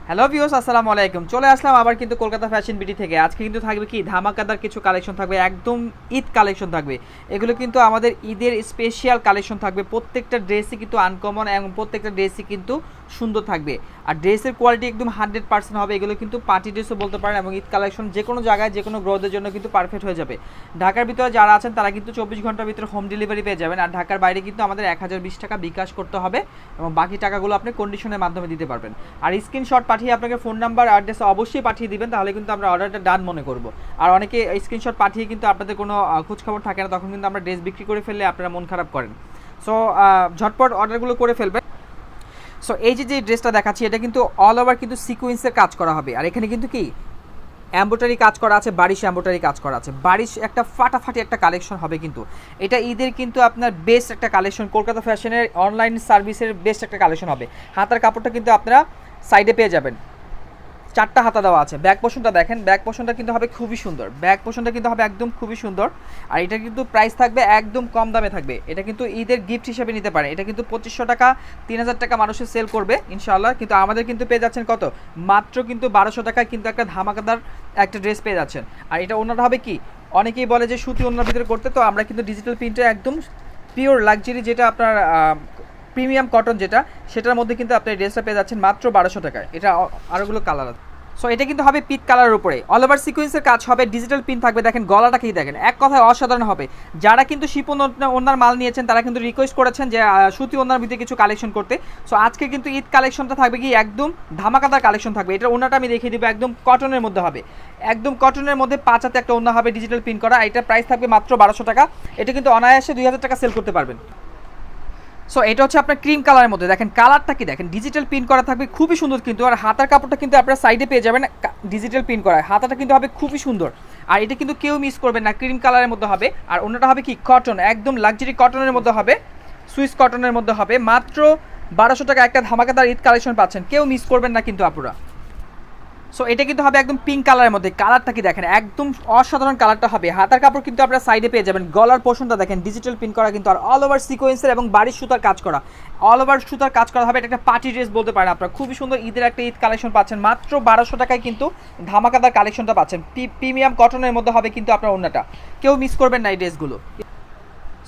Hello viewers, আসসালামু আলাইকুম। চলে আসলাম আবার কিন্তু কলকাতা ফ্যাশন বিডি থেকে। আজকে কিন্তু থাকবে কি ধামাকাদার কিছু কালেকশন থাকবে, একদম ঈদ কালেকশন থাকবে। এগুলো কিন্তু আমাদের ঈদের স্পেশাল কালেকশন থাকবে। প্রত্যেকটা ড্রেসই কিন্তু আনকমন এবং প্রত্যেকটা ড্রেসই কিন্তু সুন্দর থাকবে। আর ড্রেসের কোয়ালিটি একদম 100% হবে। এগুলো কিন্তু পার্টি ড্রেসও বলতে পারেন এবং ঈদ কালেকশন যে কোনো জায়গায় যে কোনো গ্রহদের জন্য কিন্তু পারফেক্ট হয়ে যাবে। ঢাকার ভিতরে যারা আছেন তারা কিন্তু 24 ঘন্টার ভিতরে হোম ডেলিভারি পেয়ে যাবেন। আর ঢাকার বাইরে কিন্তু আমাদের 1020 টাকা বিকাশ করতে হবে এবং বাকি টাকাগুলো আপনি কন্ডিশনের মাধ্যমে দিতে পারবেন। আর স্ক্রিনশট পাঠিয়ে আপনাকে ফোন নাম্বার অ্যাড্রেস অবশ্যই পাঠিয়ে দিবেন, তাহলে কিন্তু আমরা অর্ডারটা ডান মনে করব। আর অনেকে স্ক্রিনশট পাঠিয়ে কিন্তু আপনাদের কোনো খোঁজখবর থাকে না, তখন কিন্তু আমরা ড্রেস বিক্রি করে ফেললে আপনারা মন খারাপ করেন। সো ঝটপট অর্ডারগুলো করে ফেলবেন। সো এই যে ড্রেসটা দেখাচ্ছি এটা কিন্তু অল ওভার কিন্তু সিকোয়েন্সের কাজ করা হবে। আর এখানে কিন্তু কি এমব্রয়ডারি কাজ করা আছে, বারিশ এমব্রয়ডারি কাজ করা আছে। বারিশ একটা ফাটাফাটি একটা কালেকশন হবে কিন্তু এটা ঈদের কিন্তু আপনার বেস্ট একটা কালেকশন, কলকাতা ফ্যাশনের অনলাইন সার্ভিসের বেস্ট একটা কালেকশন হবে। হাতার কাপড়টা কিন্তু আপনারা সাইডে পেয়ে যাবেন, 4টা হাতা দেওয়া আছে। ব্যাক পোর্শনটা দেখেন, ব্যাক পোর্শনটা কিন্তু হবে খুবই সুন্দর, ব্যাক পোর্শনটা কিন্তু হবে একদম খুবই সুন্দর। আর এটা কিন্তু প্রাইস থাকবে একদম কম দামে থাকবে। এটা কিন্তু ঈদের গিফট হিসেবে নিতে পারে। এটা কিন্তু 2500 টাকা 3000 টাকা মানুষের সেল করবে ইনশাআল্লাহ, কিন্তু আমাদের কিন্তু পেয়ে যাচ্ছেন কত, মাত্র কিন্তু 1200 টাকায় কিন্তু একটা ধামাকাদার একটা ড্রেস পেয়ে যাচ্ছেন। আর এটা ওনাটা হবে কি, অনেকেই বলে যে সুতি ওনার ভিতরে করতে, তো আমরা কিন্তু ডিজিটাল প্রিন্টে একদম পিওর লাক্সারি যেটা আপনার প্রিমিয়াম কটন যেটা, সেটার মধ্যে কিন্তু আপনি ড্রেসটা পেয়ে যাচ্ছেন মাত্র 1200 টাকায়। এটা আরোগুলো কালার আছে। সো এটা কিন্তু হবে পিট কালারের উপরে, অল ওভার সিকোয়েন্সের কাজ হবে, ডিজিটাল পিন থাকবে। দেখেন গলাটা কি দেখেন, এক কথায় অসাধারণ হবে। যারা কিন্তু শিপন ওনার মাল নিয়েছেন তারা কিন্তু রিকোয়েস্ট করেছেন যে সুতি ওনার ভিতরে কিছু কালেকশন করতে। সো আজকে কিন্তু ঈদ কালেকশনটা থাকবে কি একদম ধামাকাদার কালেকশন থাকবে। এটা ওনাটা আমি দেখিয়ে দিব, একদম কটনের মধ্যে হবে, একদম কটনের মধ্যে 5 হাতে একটা ওনা হবে ডিজিটাল পিন করা। এটা প্রাইস থাকবে মাত্র 1200 টাকা। এটা কিন্তু অনায়াসে 2000 টাকা সেল করতে পারবেন। সো এটা হচ্ছে আপনার ক্রিম কালারের মধ্যে, দেখেন কালারটা কি দেখেন, ডিজিটাল প্রিন্ট করা থাকবে খুবই সুন্দর কিন্তু। আর হাতার কাপড়টা কিন্তু আপনারা সাইডে পেয়ে যাবেন ডিজিটাল প্রিন্ট করা, হাতাটা কিন্তু হবে খুবই সুন্দর। আর এটা কিন্তু কেউ মিস করবেন না, ক্রিম কালারের মধ্যে হবে। আর অন্যটা হবে কি কটন, একদম লাক্সারি কটনের মধ্যে হবে, সুইস কটনের মধ্যে হবে। মাত্র 1200 টাকা একটা ধামাকাদার ঈদ কালেকশন পাচ্ছেন, কেউ মিস করবেন না কিন্তু আপুরা। সো এটা কিন্তু হবে একদম পিঙ্ক কালারের মধ্যে, কালারটা কি দেখেন, একদম অসাধারণ কালারটা হবে। হাতার কাপড় কিন্তু আপনারা সাইডে পেয়ে যাবেন, গলার পোর্শনটা দেখেন ডিজিটাল প্রিন্ট করা কিন্তু, আর অল ওভার সিকোয়েন্সের এবং বাড়ির সুতার কাজ করা, অল ওভার সুতার কাজ করা হবে। এটা একটা পার্টি ড্রেস বলতে পারেন আপনারা, খুবই সুন্দর ঈদের একটা ঈদ কালেকশন পাচ্ছেন মাত্র 1200 টাকায় কিন্তু ধামাকাদার কালেকশনটা পাচ্ছেন। প্রিমিয়াম কটনের মধ্যে হবে কিন্তু আপনার অন্যটা, কেউ মিস করবেন না এই ড্রেসগুলো।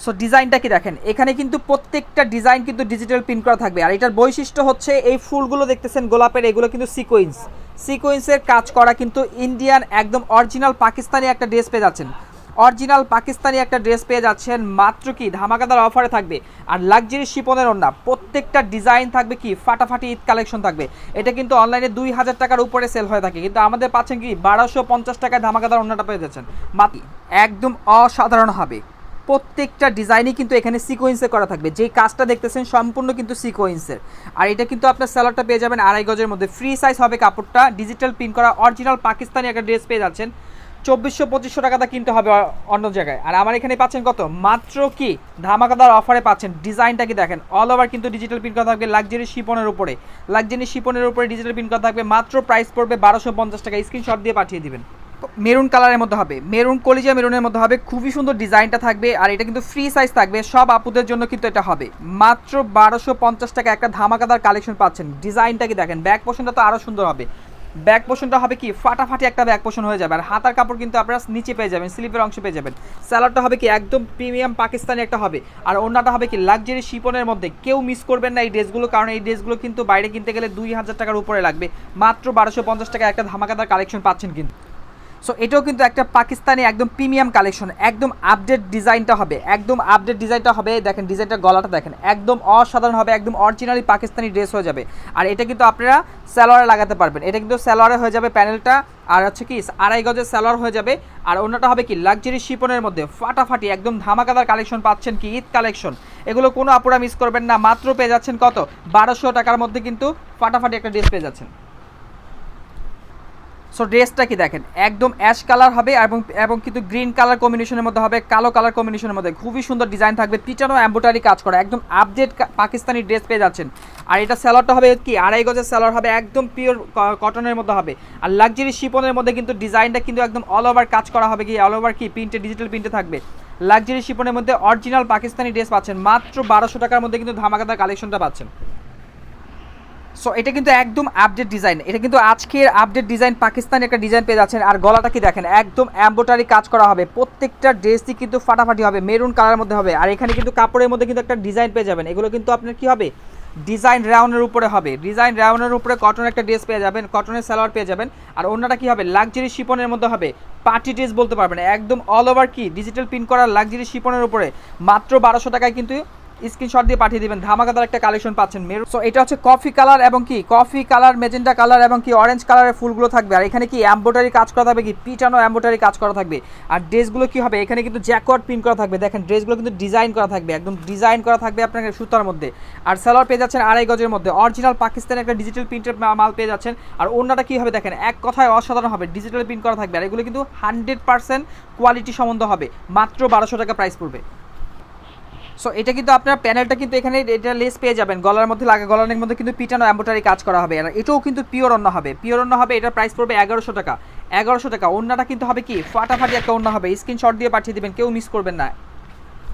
সো ডিজাইনটা কি দেখেন, এখানে কিন্তু প্রত্যেকটা ডিজাইন কিন্তু ডিজিটাল প্রিন্ট করা থাকবে। আর এটার বৈশিষ্ট্য হচ্ছে এই ফুলগুলো দেখতেছেন গোলাপের, এগুলো কিন্তু সিকোয়েন্সের কাজ করা কিন্তু ইন্ডিয়ান একদম অরিজিনাল পাকিস্তানি একটা ড্রেস পেয়ে যাচ্ছেন, অরিজিনাল পাকিস্তানি একটা ড্রেস পেয়ে যাচ্ছেন মাত্র কি ধামাকাদার অফারে থাকবে। আর লাক্সারি শিপনের ওড়না, প্রত্যেকটা ডিজাইন থাকবে কি ফাটাফাটি ঈদ কালেকশন থাকবে। এটা কিন্তু অনলাইনে 2000 টাকার উপরে সেল হয়ে থাকে, কিন্তু আমাদের পাচ্ছেন কি 1250 টাকায় ধামাকাদার ওড়নাটা পেয়ে যাচ্ছেন মাত্র। একদম অসাধারণ হবে, প্রত্যেকটা ডিজাইনই কিন্তু এখানে সিকোয়েন্সে করা থাকবে। যেই কাজটা দেখতেছেন সম্পূর্ণ কিন্তু সিকোয়েন্সের। আর এটা কিন্তু আপনার স্যালাডটা পেয়ে যাবেন 2.5 গজের মধ্যে, ফ্রি সাইজ হবে কাপড়টা, ডিজিটাল প্রিন্ট করা অরিজিনাল পাকিস্তানি একটা ড্রেস পেয়ে যাচ্ছেন। 2400-2500 টাকাটা কিনতে হবে অন্য জায়গায়, আর আমার এখানে পাচ্ছেন কত, মাত্র কি ধামাকাদার অফারে পাচ্ছেন। ডিজাইনটা কি দেখেন, অল ওভার কিন্তু ডিজিটাল প্রিন্ট করা থাকবে লাক্সারি শিপনের উপরে, ডিজিটাল প্রিন্ট করা থাকবে। মাত্র প্রাইস পড়বে 1250 টাকা, স্ক্রিনশট দিয়ে পাঠিয়ে দিবেন। মেরুন কালারের মধ্যে হবে, মেরুন কলিজা মেরুনের মধ্যে হবে, খুবই সুন্দর ডিজাইনটা থাকবে। আর এটা কিন্তু ফ্রি সাইজ থাকবে, সব আপুদের জন্য কিন্তু এটা হবে। মাত্র 1250 টাকা একটা ধামাকাদার কালেকশন পাচ্ছেন। ডিজাইনটা কি দেখেন, ব্যাক পোর্শনটা তো আরও সুন্দর হবে, ব্যাক পোর্শনটা হবে কি ফাটাফাটি একটা ব্যাক পোর্শন হয়ে যাবে। আর হাতার কাপড় কিন্তু আপনারা নিচে পেয়ে যাবেন, স্লিপের অংশ পেয়ে যাবেন। স্যালাডটা হবে কি একদম প্রিমিয়াম পাকিস্তানি একটা হবে। আর ওড়নাটা হবে কি লাক্সারি শিপনের মধ্যে, কেউ মিস করবেন না এই ড্রেসগুলো, কারণ এই ড্রেসগুলো কিন্তু বাইরে কিনতে গেলে 2000 টাকার উপরে লাগবে। মাত্র 1250 টাকা একটা ধামাকাদার কালেকশন পাচ্ছেন কিন্তু। সো এটাও কিন্তু একটা পাকিস্তানি একদম প্রিমিয়াম কালেকশন, একদম আপডেট ডিজাইনটা হবে, একদম আপডেট ডিজাইনটা হবে। দেখেন ডিজাইনটা গলাটা দেখেন, একদম অসাধারণ হবে, একদম অরিজিনালি পাকিস্তানি ড্রেস হয়ে যাবে। আর এটা কিন্তু আপনারা সালোয়ারে লাগাতে পারবেন, এটা কিন্তু সালোয়ারে হয়ে যাবে প্যানেলটা। আর হচ্ছে কি 2.5 গজের সালোয়ার হয়ে যাবে। আর অন্যটা হবে কি লাক্সারি শিপনের মধ্যে ফাটাফাটি একদম ধামাকাদার কালেকশন পাচ্ছেন কি ঈদ কালেকশন। এগুলো কোনো আপুরা মিস করবেন না, মাত্র পেয়ে যাচ্ছেন কত, 1200 টাকার মধ্যে কিন্তু ফাটাফাটি একটা ড্রেস পেয়ে যাচ্ছেন। সো ড্রেসটা কি দেখেন, একদম অ্যাশ কালার হবে এবং কিন্তু গ্রিন কালার কম্বিনেশনের মধ্যে হবে, কালো কালার কম্বিনেশনের মধ্যে খুবই সুন্দর ডিজাইন থাকবে, পিটানো এমব্রয়ডারি কাজ করা, একদম আপডেট পাকিস্তানি ড্রেস পেয়ে যাচ্ছেন। আর এটা স্যালোয়ারটা হবে কি 2.5 গজের স্যালোয়ার হবে, একদম পিওর কটনের মধ্যে হবে। আর লাক্সারি শিপনের মধ্যে কিন্তু ডিজাইনটা কিন্তু একদম অল ওভার কাজ করা হবে, কি অল ওভার কি প্রিন্টে ডিজিটাল প্রিন্টে থাকবে। লাক্সারি শিপনের মধ্যে অরিজিনাল পাকিস্তানি ড্রেস পাচ্ছেন মাত্র 1200 টাকার মধ্যে কিন্তু ধামাকাদার কালেকশনটা পাচ্ছেন। সো এটা কিন্তু একদম আপডেট ডিজাইন, এটা কিন্তু আজকের আপডেট ডিজাইন, পাকিস্তানি একটা ডিজাইন পেয়ে যাচ্ছেন। আর গলাটা কি দেখেন, একদম এমব্রয়ডারি কাজ করা হবে, প্রত্যেকটা ড্রেসই কিন্তু ফাটাফাটি হবে, মেরুন কালারের মধ্যে হবে। আর এখানে কিন্তু কাপড়ের মধ্যে কিন্তু একটা ডিজাইন পেয়ে যাবেন, এগুলো কিন্তু আপনার কি হবে, ডিজাইন রাউন্ডের উপরে হবে, ডিজাইন রাউন্ডের উপরে কটনের একটা ড্রেস পেয়ে যাবেন, কটনের সালোয়ার পেয়ে যাবেন। আর অন্যটা কি হবে, লাক্সারি শিপনের মধ্যে হবে, পার্টি ড্রেস বলতে পারবেন, একদম অল ওভার কি ডিজিটাল প্রিন্ট করা লাক্সারি শিপনের উপরে মাত্র 1200 টাকায় কিন্তু স্ক্রিনশট দিয়ে পাঠিয়ে দিবেন, ধামাকাদার একটা কালেকশন পাচ্ছেন মেরুন। সো এটা হচ্ছে কফি কালার এবং কি কফি কালার, মেজেন্টা কালার এবং কি অরেঞ্জ কালারের ফুলগুলো থাকবে। আর এখানে কি এমব্রয়ডারি কাজ করা থাকবে, কি পিটানো এমব্রয়ডারি কাজ করা থাকবে। আর ড্রেসগুলো কি হবে, এখানে কিন্তু জ্যাকওয়ার্ড প্রিন্ট করা থাকবে, দেখেন ড্রেসগুলো কিন্তু ডিজাইন করা থাকবে, একদম ডিজাইন করা থাকবে আপনার সুতার মধ্যে। আর সালোয়ার পেয়ে যাচ্ছেন 2.5 গজের মধ্যে, অরিজিনাল পাকিস্তানের একটা ডিজিটাল প্রিন্টের মাল পেয়ে যাচ্ছেন। আর অন্যটা কি হবে দেখেন, এক কথায় অসাধারণ হবে, ডিজিটাল প্রিন্ট করা থাকবে। আর এগুলো কিন্তু 100% কোয়ালিটি সম্বন্ধ হবে, মাত্র 1200 টাকা প্রাইস পড়বে। সো এটা কিন্তু আপনার প্যানেলটা কিন্তু এখানে এটা লেস পেয়ে যাবেন, গলার মধ্যে লাগা, গলার মধ্যে কিন্তু পিটানো এমব্রয়ডারি কাজ করা হবে। আর এটাও কিন্তু পিওর ওন্না হবে, পিওর ওন্না হবে, এটার প্রাইস পড়বে 1100 টাকা, 1100 টাকা। ওন্নাটা কিন্তু হবে কি ফাটাফাটি একটা ওন্না হবে, স্ক্রিনশট দিয়ে পাঠিয়ে দিবেন, কেউ মিস করবেন না।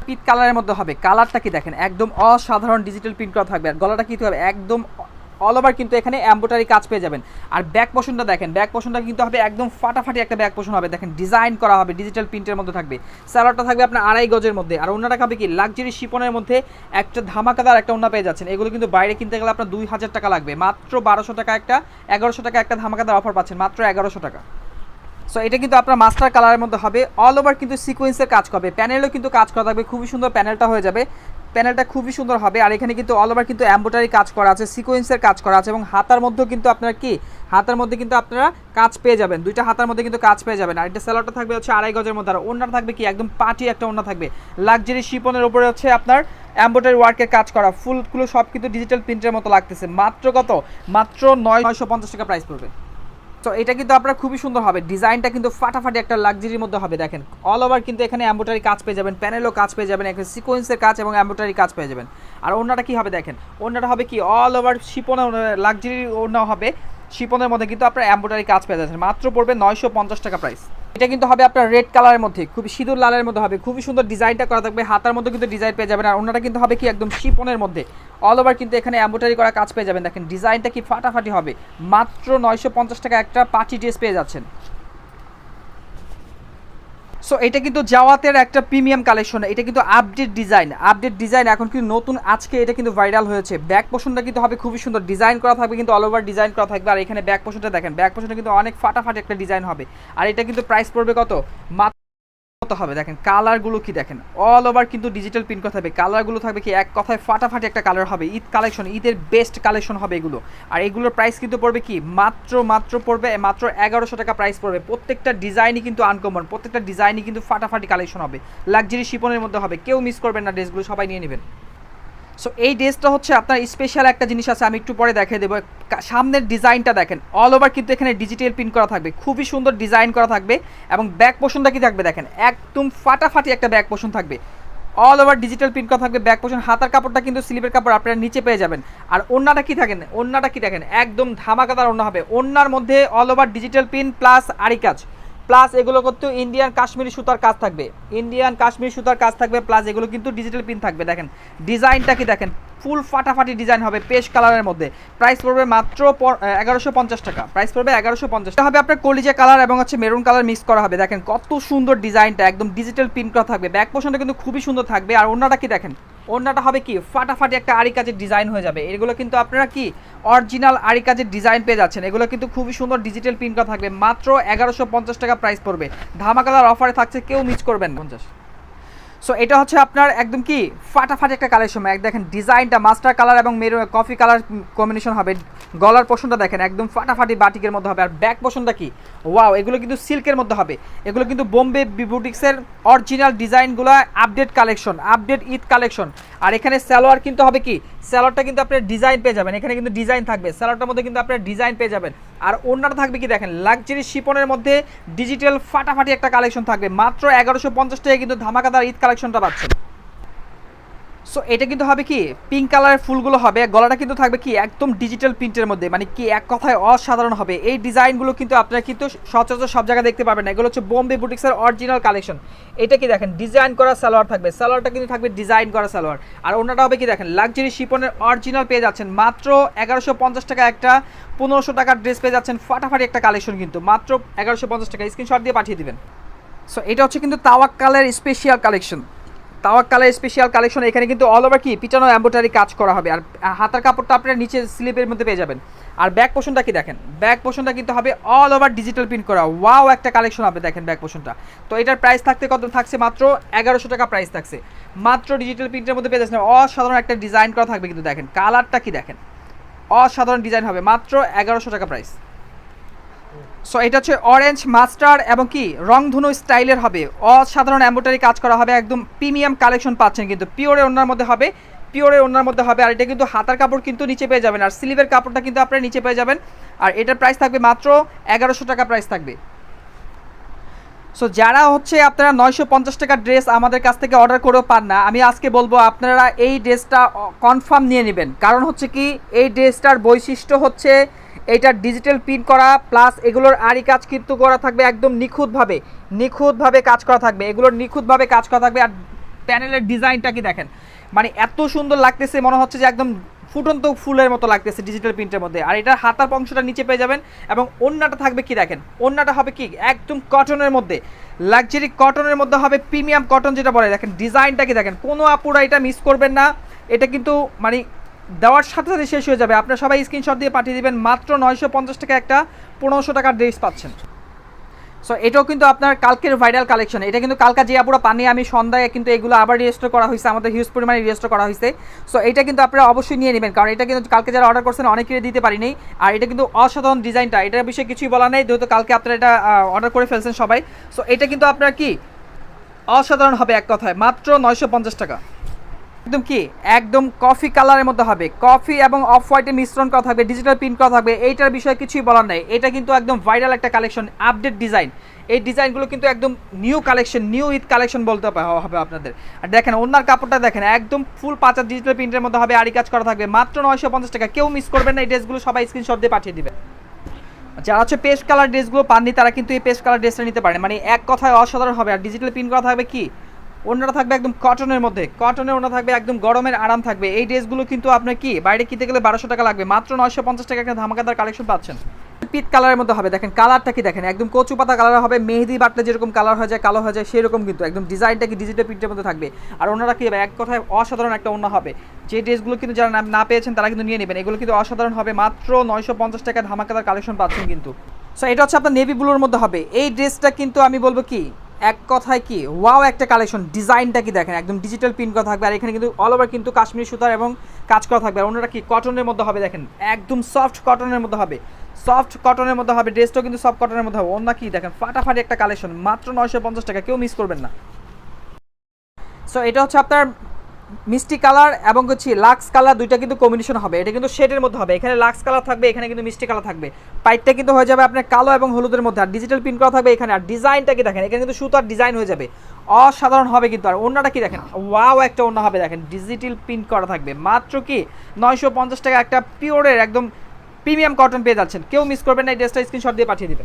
পিট কালারের মধ্যে হবে, কালারটা কি দেখেন, একদম অসাধারণ ডিজিটাল প্রিন্ট করা থাকবে। আর গলাটা কি হবে, একদম অল ওভার কিন্তু এখানে এমব্রয়ডারি কাজ পেয়ে যাবেন। আর ব্যাক পোর্শনটা দেখেন, ব্যাক পোর্শনটা কিন্তু হবে একদম ফাটাফাটি একটা ব্যাক পোর্শন হবে, দেখেন ডিজাইন করা হবে, ডিজিটাল প্রিন্টের মধ্যে থাকবে। সালোয়ারটা থাকবে আপনার 2.5 গজের মধ্যে। আর ওন্নাটা হবে কি লাক্সারি শিপনের মধ্যে একটা ধামাকাদার একটা ওন্না পেয়ে যাচ্ছেন। এগুলো কিন্তু বাইরে কিনতে গেলে আপনার 2000 টাকা লাগবে, মাত্র 1200 টাকা একটা, 1100 টাকা একটা ধামাকাদার অফার পাচ্ছেন, মাত্র 1100 টাকা। সো এটা কিন্তু আপনার মাস্টার কালারের মধ্যে হবে, অল ওভার কিন্তু সিকোয়েন্সের কাজ করবে, প্যানেলও কিন্তু কাজ করা থাকবে, খুবই সুন্দর প্যানেলটা হয়ে যাবে, প্যানেলটা খুবই সুন্দর হবে। আর এখানে কিন্তু অল ওভার কিন্তু এমব্রয়ডারি কাজ করা আছে, সিকোয়েন্সের কাজ করা আছে এবং হাতার মধ্যেও কিন্তু আপনারা কি হাতার মধ্যে কিন্তু আপনারা কাজ পেয়ে যাবেন, দুইটা হাতার মধ্যে কিন্তু কাজ পেয়ে যাবেন। আর এটা সালোয়ারটা থাকবে হচ্ছে 2.5 গজের মধ্যে। আর ওন্নাটা থাকবে কি একদম পার্টি একটা ওন্না থাকবে, লাক্সারি শিপনের উপরে হচ্ছে আপনার এমব্রয়ডারি ওয়ার্কের কাজ করা, ফুলগুলো সব কিন্তু ডিজিটাল প্রিন্টের মতো লাগতেছে। মাত্র কত, মাত্র 950 টাকা প্রাইস পড়বে। তো এটা কিন্তু আপনার খুবই সুন্দর হবে, ডিজাইনটা কিন্তু ফাটাফাটি একটা লাক্সারির মধ্যে হবে, দেখেন অল ওভার কিন্তু এখানে এমব্রয়ডারি কাজ পেয়ে যাবেন, প্যানেলও কাজ পেয়ে যাবেন, এখানে সিকোয়েন্সের কাজ এবং এমব্রয়ডারি কাজ পেয়ে যাবেন। আর ওন্নাটা কি হবে দেখেন, ওন্নাটা হবে কি অল ওভার শিপনের লাক্সারি ওন্না হবে, শিপনের মধ্যে কিন্তু আপনার এমব্রয়ডারি কাজ পেয়ে যাচ্ছেন, মাত্র পড়বে 950 টাকা প্রাইস। এটা কিন্তু হবে আপনার রেড কালারের মধ্যে, খুবই সিঁদুর লালের মধ্যে হবে, খুবই সুন্দর ডিজাইনটা করা থাকবে, হাতার মধ্যে কিন্তু ডিজাইন পেয়ে যাবেন। আর ওন্নাটা কিন্তু হবে কি একদম শিপনের মধ্যে, অল ওভার কিন্তু এখানে এমব্রয়ডারি করা কাজ পেয়ে যাবেন, দেখেন ডিজাইনটা কি ফাটাফাটি হবে, মাত্র 950 টাকা একটা পার্টি ড্রেস পেয়ে যাচ্ছেন। সো এটা কিন্তু জাওয়াতের একটা প্রিমিয়াম কালেকশন, এটা কিন্তু আপডেট ডিজাইন এখন কিন্তু নতুন, আজকে এটা কিন্তু ভাইরাল হয়েছে। ব্যাক পোর্শনটা কিন্তু হবে খুবই সুন্দর, ডিজাইন করা থাকবে, কিন্তু অল ওভার ডিজাইন করা থাকবে। আর এখানে ব্যাক পোর্শনটা দেখেন, ব্যাক পোর্শনটা কিন্তু অনেক ফাটাফাটি একটা ডিজাইন হবে। আর এটা কিন্তু প্রাইস পড়বে কত, মাত্র হবে, দেখেন কালারগুলো কি দেখেন, অল ওভার কিন্তু ডিজিটাল প্রিন্ট করা থাকবে, কালারগুলো থাকবে কি এক কথায় ফাটাফাটি একটা কালার হবে, ঈদ কালেকশন, ঈদের বেস্ট কালেকশন হবে এগুলো। আর এগুলোর প্রাইস কিন্তু পড়বে কি মাত্র পড়বে মাত্র 1100 টাকা প্রাইস পড়বে। প্রত্যেকটা ডিজাইনই কিন্তু আনকমন, প্রত্যেকটা ডিজাইনই কিন্তু ফাটাফাটি কালেকশন হবে, লাক্সারি শিপনের মধ্যে হবে, কেউ মিস করবেন না, ড্রেসগুলো সবাই নিয়ে নেবেন। সো এই ড্রেসটা হচ্ছে আপনার স্পেশাল একটা জিনিস আছে, আমি একটু পরে দেখিয়ে দেবো। সামনের ডিজাইনটা দেখেন, অল ওভার কিন্তু এখানে ডিজিটাল প্রিন্ট করা থাকবে, খুবই সুন্দর ডিজাইন করা থাকবে। এবং ব্যাক পোর্শনটা কি থাকবে দেখেন, একদম ফাটাফাটি একটা ব্যাক পোর্শন থাকবে, অল ওভার ডিজিটাল প্রিন্ট করা থাকবে ব্যাক পোর্শন। হাতার কাপড়টা কিন্তু স্লিপের কাপড় আপনারা নিচে পেয়ে যাবেন। আর ওন্নাটা কি থাকেন, ওন্নাটা কি দেখেন, একদম ধামাকাদার ওন্না হবে, ওন্নার মধ্যে all over digital print plus আরি কাজ, প্লাস এগুলো কিন্তু ইন্ডিয়ান কাশ্মীরি সুতার কাজ থাকবে, ইন্ডিয়ান কাশ্মীরি সুতার কাজ থাকবে, প্লাস এগুলো কিন্তু ডিজিটাল প্রিন্ট থাকবে। দেখেন ডিজাইনটা কি দেখেন, ফুল ফাটাফাটি ডিজাইন হবে, পেশ কালারের মধ্যে, প্রাইস পড়বে মাত্র 1150 টাকা, প্রাইস পড়বে 1150 টাকা হবে। আপনার কলিজা কালার এবং হচ্ছে মেরুন কালার মিক্স করা হবে, দেখেন কত সুন্দর ডিজাইনটা, একদম ডিজিটাল প্রিন্ট করা থাকবে, ব্যাক পোর্শনটা কিন্তু খুবই সুন্দর থাকবে। আর ওন্নাটা কি দেখেন, ওন্নাটা হবে কি ফাটাফাটি একটা আরি কাজের ডিজাইন হয়ে যাবে, এগুলো কিন্তু আপনারা কি অরিজিনাল আরি কাজের ডিজাইন পেয়ে যাচ্ছেন, এগুলো কিন্তু খুবই সুন্দর ডিজিটাল প্রিন্ট করা থাকবে, মাত্র 1150 টাকা প্রাইস পড়বে, ধামাকাদার অফারে থাকছে, কেউ মিস করবেন না। 50। সো এটা হচ্ছে আপনার একদম কি ফাটাফাটি একটা কালেকশন, দেখেন ডিজাইনটা মাস্টার কালার এবং মেরুন কফি কালার কম্বিনেশন হবে। গলার পোর্শনটা দেখেন একদম ফাটাফাটি বাটিকের মধ্যে হবে। আর ব্যাক পোর্শনটা কি ওয়াও, এগুলো কিন্তু সিল্কের মধ্যে হবে, এগুলো কিন্তু বোম্বে বুটিক্সের অরিজিনাল ডিজাইনগুলো, update collection, update Eid collection. আর এখানে সালোয়ার কিন্তু হবে কি, সালোয়ারটা কিন্তু আপনার ডিজাইন পেয়ে যাবেন, এখানে কিন্তু ডিজাইন থাকবে, সালোয়ারটার মধ্যে কিন্তু আপনার ডিজাইন পেয়ে যাবেন। আর ওন্নাটা থাকবে কি দেখেন, লাক্সারি শিপনের মধ্যে ডিজিটাল ফাটাফাটি একটা কালেকশন থাকবে, মাত্র 1150 টাকায় কিন্তু ধামাকাদার ঈদ কালেকশনটা পাচ্ছেন। সো এটা কিন্তু হবে কি পিঙ্ক কালারের ফুলগুলো হবে, গলাটা কিন্তু থাকবে কি একদম ডিজিটাল প্রিন্টের মধ্যে, মানে কি এক কথায় অসাধারণ হবে। এই ডিজাইনগুলো কিন্তু আপনারা কিন্তু সচরাচর সব জায়গায় দেখতে পাবেন না। এগুলো হচ্ছে বোম্বে বুটিক্সের অরিজিনাল কালেকশন। এটা কি দেখেন ডিজাইন করা সালোয়ার থাকবে, সালোয়ারটা কিন্তু থাকবে ডিজাইন করা সালোয়ার। আর ওনাটা হবে কি দেখেন লাক্সারি শিপনের অরিজিনাল পেয়ে যাচ্ছেন মাত্র 1150 টাকা একটা, 1500 টাকার ড্রেস পেয়ে যাচ্ছেন। ফাটাফাটি একটা কালেকশন কিন্তু মাত্র 1150 টাকা, স্ক্রিনশট দিয়ে পাঠিয়ে দিবেন। সো এটা হচ্ছে কিন্তু তাওয়াক্কালের স্পেশাল কালেকশন, তাওয়াক্কালের স্পেশাল কালেকশন। এখানে কিন্তু অল ওভার কি পিটানো এমব্রয়ডারি কাজ করা হবে, আর হাতার কাপড়টা আপনার নিচে স্লিপের মধ্যে পেয়ে যাবেন। আর ব্যাক পোর্শনটা কি দেখেন, ব্যাক পোর্শনটা কিন্তু হবে অল ওভার ডিজিটাল প্রিন্ট করা, ওয়াও একটা কালেকশন হবে দেখেন ব্যাক পোর্শনটা। তো এটার প্রাইস থাকতে কত থাকছে, মাত্র 1100 টাকা প্রাইস থাকছে, মাত্র ডিজিটাল প্রিন্টের মধ্যে পেয়ে যাচ্ছেন। অসাধারণ একটা ডিজাইন করা থাকবে কিন্তু দেখেন, কালারটা কি দেখেন, অসাধারণ ডিজাইন হবে, মাত্র 1100 টাকা প্রাইস। সো এটা হচ্ছে অরেঞ্জ মাস্টার্ড এবং কি রংধনু স্টাইলের হবে, অসাধারণ এমব্রয়ডারি কাজ করা হবে, একদম প্রিমিয়াম কালেকশন পাচ্ছেন কিন্তু, পিওরের ওনার মধ্যে হবে, পিওরের ওনার মধ্যে হবে। আর এটা কিন্তু হাতার কাপড় কিন্তু নিচে পেয়ে যাবেন, আর স্লিভের কাপড়টা কিন্তু আপনারা নিচে পেয়ে যাবেন। আর এটার প্রাইস থাকবে মাত্র 1100 টাকা প্রাইস থাকবে। সো যারা হচ্ছে আপনারা 950 টাকার ড্রেস আমাদের কাছ থেকে অর্ডার করেও পান না, আমি আজকে বলবো আপনারা এই ড্রেসটা কনফার্ম নিয়ে নেবেন। কারণ হচ্ছে কি এই ড্রেসটার বৈশিষ্ট্য হচ্ছে এটা ডিজিটাল প্রিন্ট করা, প্লাস এগুলোর আরি কাজ কিন্তু করা থাকবে একদম নিখুঁতভাবে, নিখুঁতভাবে কাজ করা থাকবে, এগুলোর নিখুঁতভাবে কাজ করা থাকবে। আর প্যানেলের ডিজাইনটা কি দেখেন, মানে এত সুন্দর লাগতেছে, মনে হচ্ছে যে একদম ফুটন্ত ফুলের মতো লাগতেছে ডিজিটাল প্রিন্টের মধ্যে। আর এটা হাতার অংশটা নিচে পেয়ে যাবেন, এবং ওড়নাটা থাকবে কি দেখেন, ওড়নাটা হবে কি একদম কটনের মধ্যে, লাক্সারি কটনের মধ্যে হবে, প্রিমিয়াম কটন যেটা বলে। দেখেন ডিজাইনটা কি দেখেন, কোনো আপুরা এটা মিস করবেন না, এটা কিন্তু মানে দেওয়ার সাথে সাথে শেষ হয়ে যাবে। আপনারা সবাই স্ক্রিনশট দিয়ে পাঠিয়ে দিবেন, মাত্র 950 টাকা একটা 1500 টাকার ড্রেস পাচ্ছেন। সো এটাও কিন্তু আপনার কালকের ভাইরাল কালেকশন, এটা কিন্তু কালকা যে আপুরা পানি আমি সন্ধ্যায় কিন্তু এগুলো আবার রেজিস্টার করা হয়েছে, আমাদের হিউজ পরিমাণে রেজিস্টার করা হয়েছে। সো এটা কিন্তু আপনারা অবশ্যই নিয়ে নেবেন, কারণ এটা কিন্তু কালকে যারা অর্ডার করছেন অনেকেই দিতে পারিনি। আর এটা কিন্তু অসাধারণ ডিজাইনটা, এটার বিষয়ে কিছুই বলা নেই, যেহেতু কালকে আপনারা এটা অর্ডার করে ফেলছেন সবাই। সো এটা কিন্তু আপনার কি অসাধারণ হবে এক কথায়, মাত্র 950 টাকা। একদম কি একদম কফি কালারের মধ্যে হবে, কফি এবং অফ হোয়াইটের মিশ্রণ করা থাকবে, ডিজিটাল প্রিন্ট করা থাকবে, এইটার বিষয়ে কিছুই বলার নাই। এটা কিন্তু একদম ভাইরাল একটা কালেকশন, আপডেট ডিজাইন। এই ডিজাইনগুলো কিন্তু একদম new collection, new Eid collection বলতে হবে আপনাদের। আর দেখেন ওনার কাপড়টা দেখেন, একদম ফুল পাঁচা ডিজিটাল প্রিন্টের মধ্যে হবে, আরি কাজ করা থাকবে, মাত্র 950 টাকা। কেউ মিস করবেন না, এই ড্রেসগুলো সবাই স্ক্রিনশট দিয়ে পাঠিয়ে দিবে। যারা হচ্ছে পেস্ট কালার ড্রেসগুলো পাননি তারা কিন্তু এই পেস্ট কালার ড্রেসটা নিতে পারেন, মানে এক কথায় অসাধারণ হবে। আর ডিজিটাল প্রিন্ট করা থাকবে কি, ওনারা থাকবে একদম কটনের মধ্যে, কটনের ওনা থাকবে, একদম গরমের আরাম থাকবে। এই ড্রেসগুলো কিন্তু আপনার কি বাইরে কিনতে গেলে 1200 টাকা লাগবে, মাত্র 950 টাকা একটা ধামাকাদার কালেকশন পাচ্ছেন। পিট কালারের মধ্যে হবে, দেখেন কালারটা কি দেখেন, একদম কচু পাতা কালার হবে, মেহেদি বাটলে যেরকম কালার হয়ে যায় কালো হয়ে যায় সেরকম কিন্তু একদম ডিজাইনটা কি ডিজিটাল প্রিন্টের মধ্যে থাকবে। আর ওনারা কি হবে এক কথায় অসাধারণ একটা ওনা হবে। যে ড্রেসগুলো কিন্তু যারা না পেয়েছেন তারা কিন্তু নিয়ে নেবেন, এগুলো কিন্তু অসাধারণ হবে, মাত্র 950 টাকা ধামাকাদার কালেকশন পাচ্ছেন কিন্তু। সো এটা হচ্ছে আপনার নেভি ব্লুর মধ্যে হবে। এই ড্রেসটা কিন্তু আমি বলবো কি এক কথায় কি ওয়াও একটা কালেকশন, ডিজাইনটা কি দেখেন, একদম ডিজিটাল প্রিন্ট করা থাকবে। আর এখানে কিন্তু অল ওভার কিন্তু কাশ্মীরি সুতার এবং কাজ করা থাকবে। আর ওনারা কি কটনের মধ্যে হবে, দেখেন একদম সফট কটনের মধ্যে হবে, সফট কটনের মধ্যে হবে, ড্রেসটাও কিন্তু সফট কটনের মধ্যে হবে। ওনা কি দেখেন ফাটাফাটি একটা কালেকশন, মাত্র 950 টাকা, কেউ মিস করবেন না। সো এটা হচ্ছে আপনার মিষ্টি কালার এবং হচ্ছে লাক্স কালার, দুইটা কিন্তু কম্বিনেশন হবে। এটা কিন্তু শেডের মধ্যে হবে, এখানে লাক্স কালার থাকবে, এখানে কিন্তু মিষ্টি কালার থাকবে। পাইপটা কিন্তু হয়ে যাবে আপনার কালো এবং হলুদের মধ্যে, আর ডিজিটাল প্রিন্ট করা থাকবে এখানে। আর ডিজাইনটা কি দেখেন, এখানে কিন্তু সুতার ডিজাইন হয়ে যাবে, অসাধারণ হবে কিন্তু। আর ওন্নাটা কি দেখেন, ওয়াও একটা ওন্না হবে, দেখেন ডিজিটাল প্রিন্ট করা থাকবে, মাত্র কি 950 টাকা একটা পিওরের একদম প্রিমিয়াম কটন পেয়ে যাচ্ছেন। কেউ মিস করবেন না, এই ড্রেসটা স্ক্রিনশট দিয়ে পাঠিয়ে দিবেন।